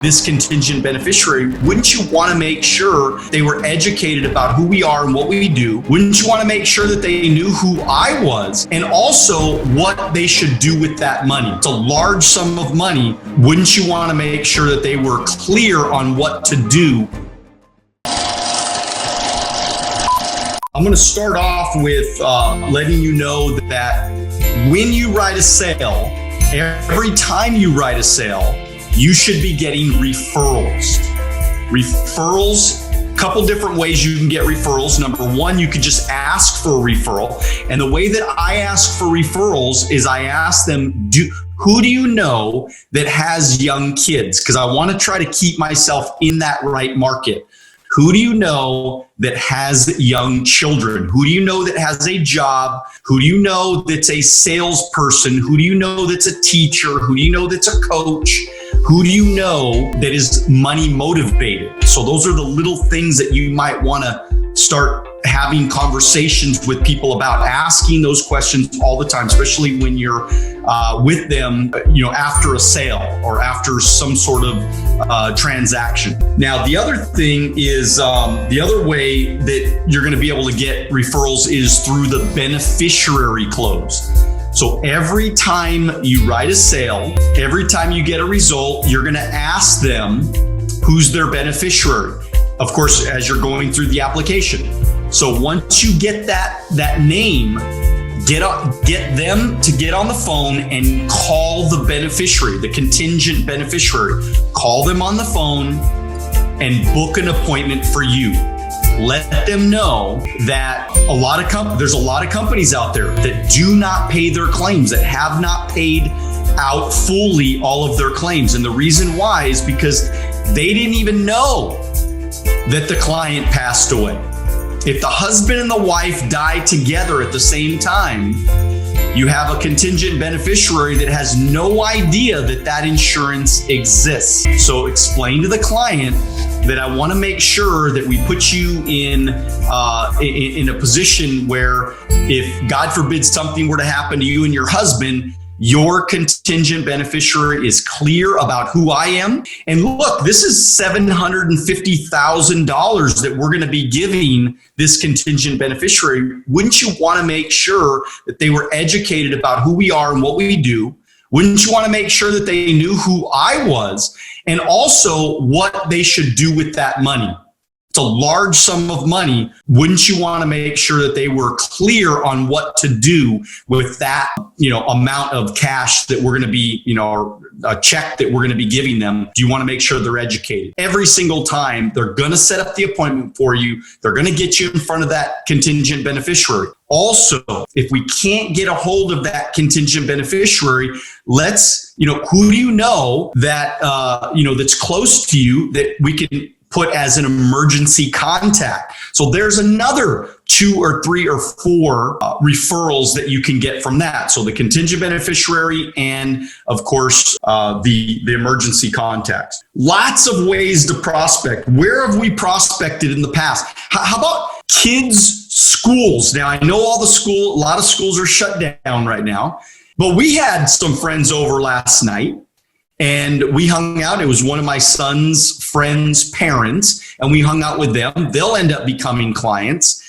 this contingent beneficiary, wouldn't you want to make sure they were educated about who we are and what we do? Wouldn't you want to make sure that they knew who I was and also what they should do with that money? It's a large sum of money. Wouldn't you want to make sure that they were clear on what to do? I'm going to start off with letting you know that when you write a sale, every time you write a sale, you should be getting referrals. Referrals, a couple different ways you can get referrals. Number one, you could just ask for a referral. And the way that I ask for referrals is I ask them, who do you know that has young kids? Because I want to try to keep myself in that right market. Who do you know that has young children? Who do you know that has a job? Who do you know that's a salesperson? Who do you know that's a teacher? Who do you know that's a coach? Who do you know that is money motivated? So those are the little things that you might want to start having conversations with people about, asking those questions all the time, especially when you're with them, after a sale or after some sort of transaction. Now, the other thing is the other way that you're going to be able to get referrals is through the beneficiary close. So every time you write a sale, every time you get a result, you're going to ask them who's their beneficiary. Of course, as you're going through the application. So once you get that name, get them to get on the phone and call the beneficiary, the contingent beneficiary. Call them on the phone and book an appointment for you. Let them know that there's a lot of companies out there that do not pay their claims, that have not paid out fully all of their claims. And the reason why is because they didn't even know that the client passed away. If the husband and the wife die together at the same time, you have a contingent beneficiary that has no idea that insurance exists. So explain to the client that I want to make sure that we put you in a position where if God forbid something were to happen to you and your husband, your contingent beneficiary is clear about who I am. And look, this is $750,000 that we're going to be giving this contingent beneficiary. Wouldn't you want to make sure that they were educated about who we are and what we do? Wouldn't you want to make sure that they knew who I was and also what they should do with that money? It's a large sum of money. Wouldn't you want to make sure that they were clear on what to do with that, amount of cash that we're going to be, or a check that we're going to be giving them? Do you want to make sure they're educated? Every single time they're going to set up the appointment for you. They're going to get you in front of that contingent beneficiary. Also, if we can't get a hold of that contingent beneficiary, who do you know that, that's close to you that we can put as an emergency contact? So there's another 2 or 3 or 4 referrals that you can get from that. So the contingent beneficiary and of course the emergency contacts. Lots of ways to prospect. Where have we prospected in the past? How about kids' schools? Now I know a lot of schools are shut down right now, but we had some friends over last night. And we hung out. It was one of my son's friends' parents, and we hung out with them. They'll end up becoming clients.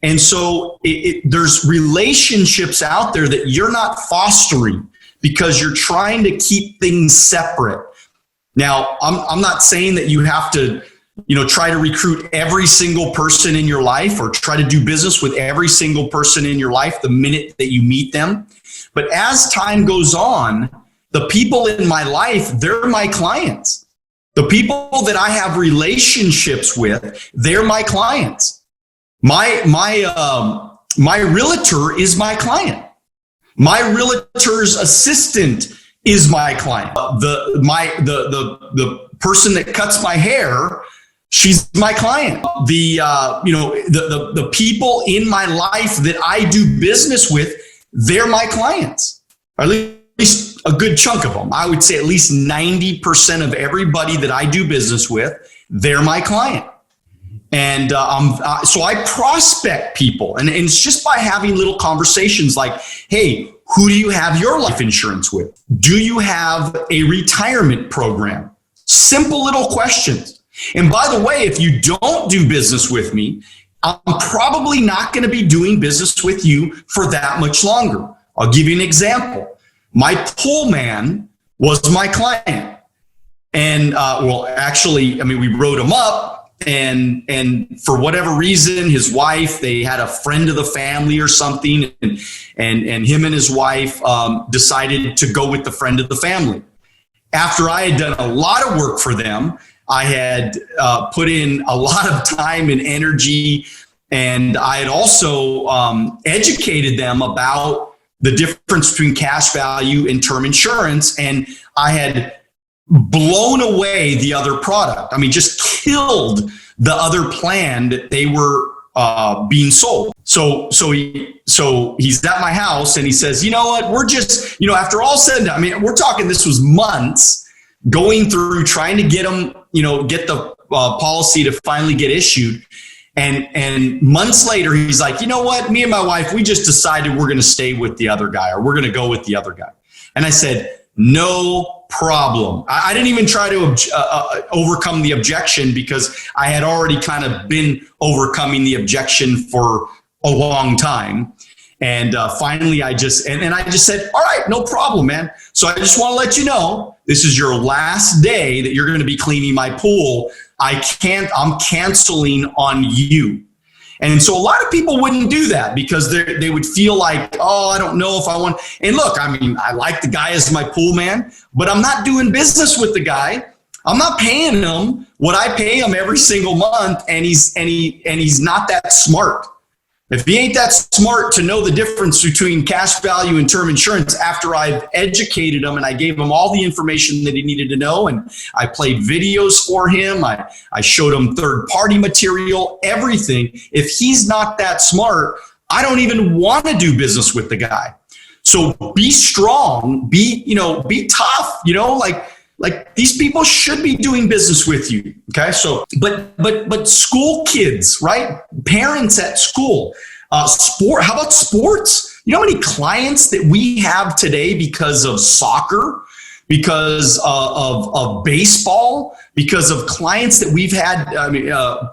And so there's relationships out there that you're not fostering because you're trying to keep things separate. Now, I'm not saying that you have to, try to recruit every single person in your life or try to do business with every single person in your life the minute that you meet them. But as time goes on, the people in my life, they're my clients. The people that I have relationships with, they're my clients. My realtor is my client. My realtor's assistant is my client. The person that cuts my hair, she's my client. The people in my life that I do business with, they're my clients. Or at least a good chunk of them. I would say at least 90% of everybody that I do business with, they're my client. And so I prospect people. And it's just by having little conversations like, hey, who do you have your life insurance with? Do you have a retirement program? Simple little questions. And by the way, if you don't do business with me, I'm probably not going to be doing business with you for that much longer. I'll give you an example. My pool man was my client. And we wrote him up, and for whatever reason, his wife, they had a friend of the family or something, and him and his wife decided to go with the friend of the family. After I had done a lot of work for them, I had put in a lot of time and energy, and I had also educated them about the difference between cash value and term insurance, and I had blown away the other product. I mean, just killed the other plan that they were being sold. So he's at my house and he says, you know what, we're just, after all said and done, I mean, we're talking, this was months going through trying to get them, get the policy to finally get issued. And months later, he's like, you know what, me and my wife, we just decided we're going to stay with the other guy, or we're going to go with the other guy. And I said, no problem. I didn't even try to overcome the objection, because I had already kind of been overcoming the objection for a long time. And finally, I just said, all right, no problem, man. So I just want to let you know, this is your last day that you're going to be cleaning my pool. I'm canceling on you. And so a lot of people wouldn't do that, because they would feel like, oh, I don't know if I want. And look, I mean, I like the guy as my pool man, but I'm not doing business with the guy. I'm not paying him what I pay him every single month, and he's not that smart. If he ain't that smart to know the difference between cash value and term insurance, after I've educated him and I gave him all the information that he needed to know, and I played videos for him, I showed him third-party material, everything. If he's not that smart, I don't even want to do business with the guy. So be strong, be tough, like these people should be doing business with you. Okay. So, but school kids, right? Parents at school, sport. How about sports? You know how many clients that we have today because of soccer, because of baseball, because of clients that we've had,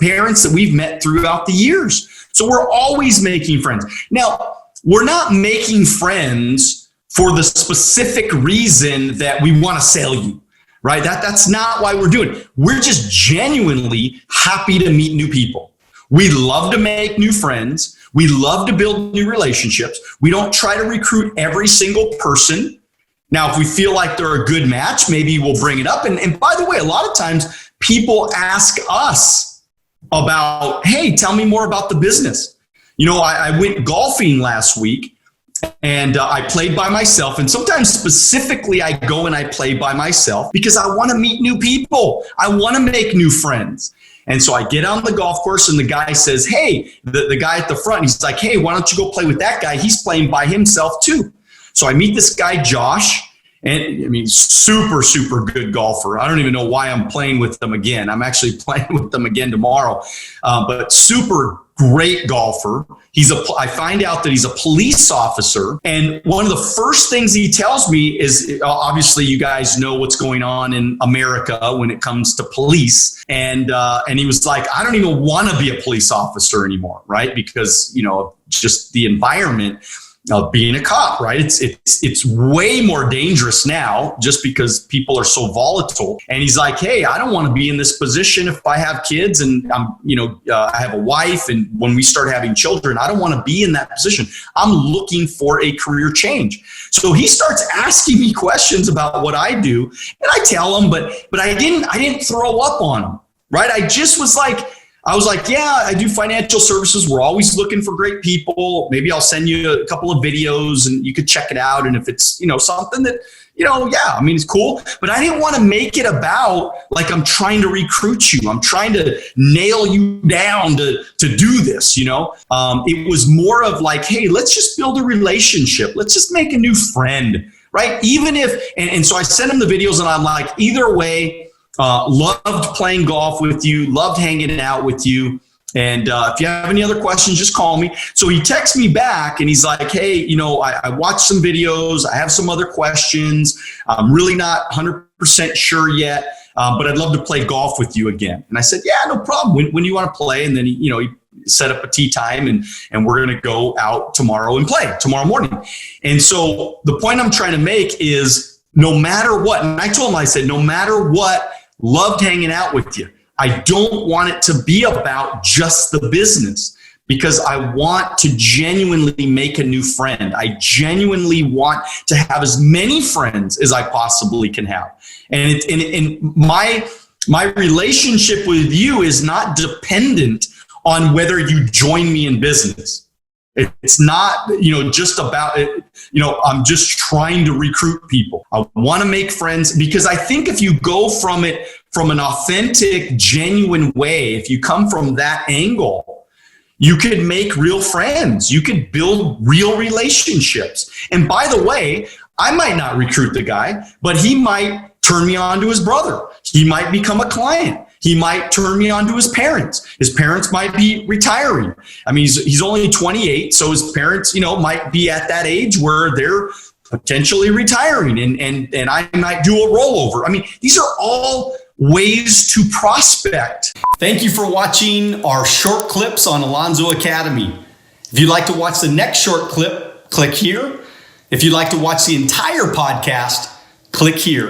parents that we've met throughout the years. So we're always making friends. Now, we're not making friends for the specific reason that we want to sell you. Right? That's not why we're doing it. We're just genuinely happy to meet new people. We love to make new friends. We love to build new relationships. We don't try to recruit every single person. Now, if we feel like they're a good match, maybe we'll bring it up. And by the way, a lot of times people ask us about, hey, tell me more about the business. I went golfing last week. And I played by myself. And sometimes specifically, I go and I play by myself because I want to meet new people. I want to make new friends. And so I get on the golf course and the guy says, hey, the guy at the front, he's like, hey, why don't you go play with that guy? He's playing by himself too. So I meet this guy, Josh. And I mean, super, super good golfer. I don't even know why I'm playing with them again. I'm actually playing with them again tomorrow. But super great golfer. I find out that he's a police officer. And one of the first things he tells me is, obviously you guys know what's going on in America when it comes to police. And he was like, I don't even want to be a police officer anymore, right? Because, just the environment of being a cop, right? It's way more dangerous now just because people are so volatile. And he's like, hey, I don't want to be in this position if I have kids and I have a wife, and when we start having children, I don't want to be in that position. I'm looking for a career change. So he starts asking me questions about what I do, and I tell him, but I didn't throw up on him, right? I was like, yeah, I do financial services. We're always looking for great people. Maybe I'll send you a couple of videos and you could check it out. And if it's, something that, it's cool. But I didn't want to make it about like I'm trying to recruit you. I'm trying to nail you down to do this, It was more of like, hey, let's just build a relationship. Let's just make a new friend, right? Even if, and so I sent him the videos and I'm like, either way, loved playing golf with you, loved hanging out with you. And if you have any other questions, just call me. So he texts me back and he's like, hey, I watched some videos. I have some other questions. I'm really not 100% sure yet. but I'd love to play golf with you again. And I said, yeah, no problem. When do you want to play? And then he set up a tee time, and we're going to go out tomorrow and play tomorrow morning. And so the point I'm trying to make is no matter what, and I told him, I said, no matter what, loved hanging out with you. I don't want it to be about just the business, because I want to genuinely make a new friend. I genuinely want to have as many friends as I possibly can have. And my relationship with you is not dependent on whether you join me in business. It's not, just about it. I'm just trying to recruit people. I want to make friends, because I think if you go from it from an authentic, genuine way, if you come from that angle, you could make real friends. You could build real relationships. And by the way, I might not recruit the guy, but he might turn me on to his brother. He might become a client. He might turn me on to his parents. His parents might be retiring. I mean, he's only 28, so his parents, might be at that age where they're potentially retiring, and I might do a rollover. I mean, these are all ways to prospect. Thank you for watching our short clips on Alonzo Academy. If you'd like to watch the next short clip, click here. If you'd like to watch the entire podcast, click here.